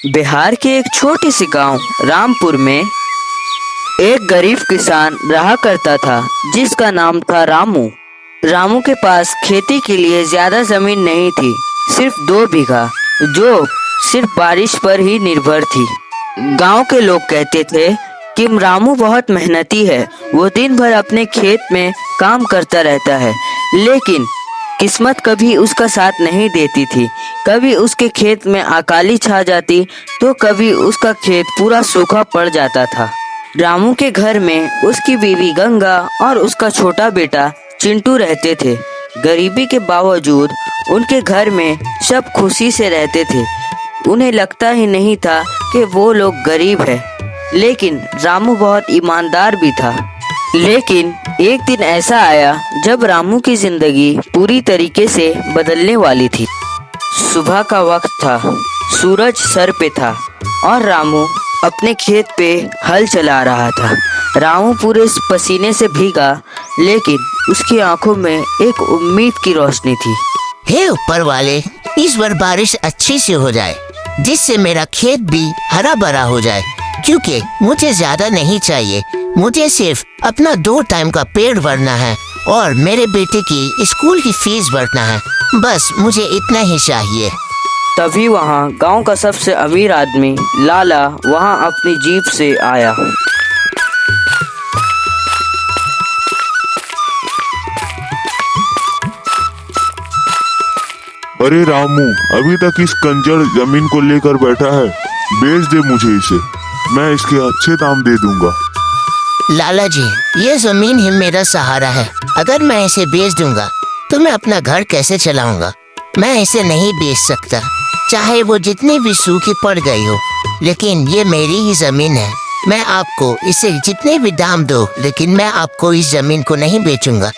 बिहार के एक छोटे से गांव रामपुर में एक गरीब किसान रहा करता था जिसका नाम था रामू। रामू के पास खेती के लिए ज्यादा जमीन नहीं थी, सिर्फ 2 बीघा, जो सिर्फ बारिश पर ही निर्भर थी। गांव के लोग कहते थे कि रामू बहुत मेहनती है, वो दिन भर अपने खेत में काम करता रहता है, लेकिन किस्मत कभी उसका साथ नहीं देती थी। कभी उसके खेत में अकाली छा जाती तो कभी उसका खेत पूरा सूखा पड़ जाता था। रामू के घर में उसकी बीवी गंगा और उसका छोटा बेटा चिंटू रहते थे। गरीबी के बावजूद उनके घर में सब खुशी से रहते थे। उन्हें लगता ही नहीं था कि वो लोग गरीब है, लेकिन रामू बहुत ईमानदार भी था। लेकिन एक दिन ऐसा आया जब रामू की जिंदगी पूरी तरीके से बदलने वाली थी। सुबह का वक्त था, सूरज सर पे था और रामू अपने खेत पे हल चला रहा था। रामू पूरे पसीने से भीगा, लेकिन उसकी आंखों में एक उम्मीद की रोशनी थी। हे ऊपर वाले, इस बार बारिश अच्छी से हो जाए, जिससे मेरा खेत भी हरा भरा हो जाए, क्योंकि मुझे ज्यादा नहीं चाहिए। मुझे सिर्फ अपना 2 टाइम का पेट भरना है और मेरे बेटे की स्कूल की फीस भरना है। बस मुझे इतना ही चाहिए। तभी वहाँ गांव का सबसे अमीर आदमी लाला वहाँ अपनी जीप से आया। अरे रामू, अभी तक इस कंजर जमीन को लेकर बैठा है। बेच दे मुझे इसे, मैं इसके अच्छे दाम दे दूंगा। लाला जी, ये जमीन ही मेरा सहारा है। अगर मैं इसे बेच दूंगा तो मैं अपना घर कैसे चलाऊंगा? मैं इसे नहीं बेच सकता, चाहे वो जितनी भी सूखी पड़ गई हो। लेकिन ये मेरी ही जमीन है। मैं आपको इसे जितने भी दाम दो, लेकिन मैं आपको इस जमीन को नहीं बेचूंगा।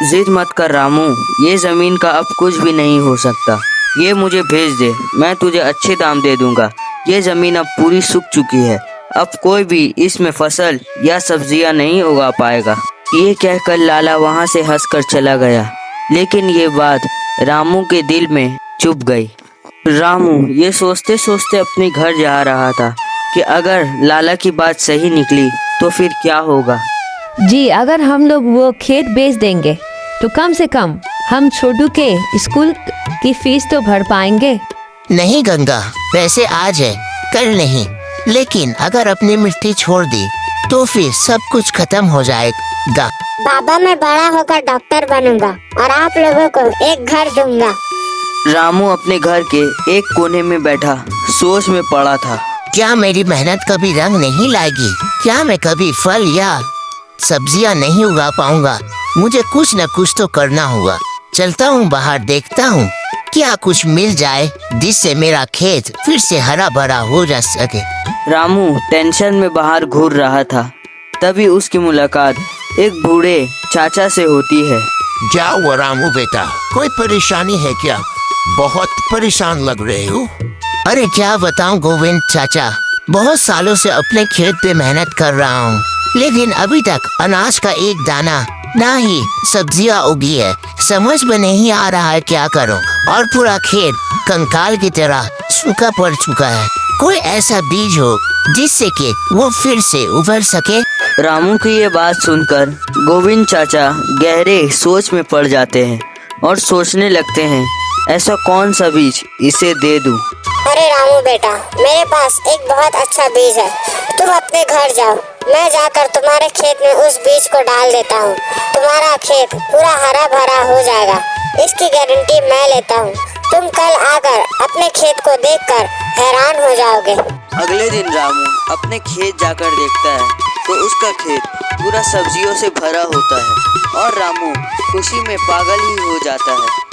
जिद मत कर रामू, ये जमीन का अब कुछ भी नहीं हो सकता। ये मुझे भेज दे, मैं तुझे अच्छे दाम दे दूंगा। ये जमीन अब पूरी सूख चुकी है, अब कोई भी इसमें फसल या सब्जियां नहीं उगा पाएगा। ये कहकर लाला वहां से हंसकर चला गया, लेकिन ये बात रामू के दिल में चुभ गई। रामू ये सोचते सोचते अपने घर जा रहा था कि अगर लाला की बात सही निकली तो फिर क्या होगा। जी, अगर हम लोग वो खेत बेच देंगे तो कम से कम हम छोटू के स्कूल की फीस तो भर पाएंगे। नहीं गंगा, पैसे आज है कल नहीं, लेकिन अगर अपनी मिट्टी छोड़ दी तो फिर सब कुछ खत्म हो जाएगा। बाबा, मैं बड़ा होकर डॉक्टर बनूंगा और आप लोगों को एक घर दूंगा। रामू अपने घर के एक कोने में बैठा सोच में पड़ा था। क्या मेरी मेहनत कभी रंग नहीं लाएगी? क्या मैं कभी फल या सब्जियां नहीं उगा पाऊंगा? मुझे कुछ न कुछ तो करना होगा। चलता हूँ बाहर, देखता हूँ क्या कुछ मिल जाए जिससे मेरा खेत फिर से हरा भरा हो जा सके। रामू टेंशन में बाहर घूर रहा था, तभी उसकी मुलाकात एक बूढ़े चाचा से होती है। क्या हुआ रामू बेटा, कोई परेशानी है क्या? बहुत परेशान लग रहे हो। अरे क्या बताऊं गोविंद चाचा, बहुत सालों से अपने खेत पे मेहनत कर रहा हूँ, लेकिन अभी तक अनाज का एक दाना ना ही सब्जियां उगी है। समझ में नहीं आ रहा है क्या करूं, और पूरा खेत कंकाल की तरह सूखा पड़ चुका है। कोई ऐसा बीज हो जिससे कि वो फिर से उभर सके। रामू की ये बात सुनकर गोविंद चाचा गहरे सोच में पड़ जाते हैं और सोचने लगते हैं, ऐसा कौन सा बीज इसे दे दूं। अरे रामू बेटा, मेरे पास एक बहुत अच्छा बीज है। तुम अपने घर जाओ, मैं जाकर तुम्हारे खेत में उस बीज को डाल देता हूँ। तुम्हारा खेत पूरा हरा भरा हो जाएगा, इसकी गारंटी मैं लेता हूँ। तुम कल आकर अपने खेत को देखकर हैरान हो जाओगे। अगले दिन रामू अपने खेत जाकर देखता है तो उसका खेत पूरा सब्जियों से भरा होता है और रामू खुशी में पागल ही हो जाता है।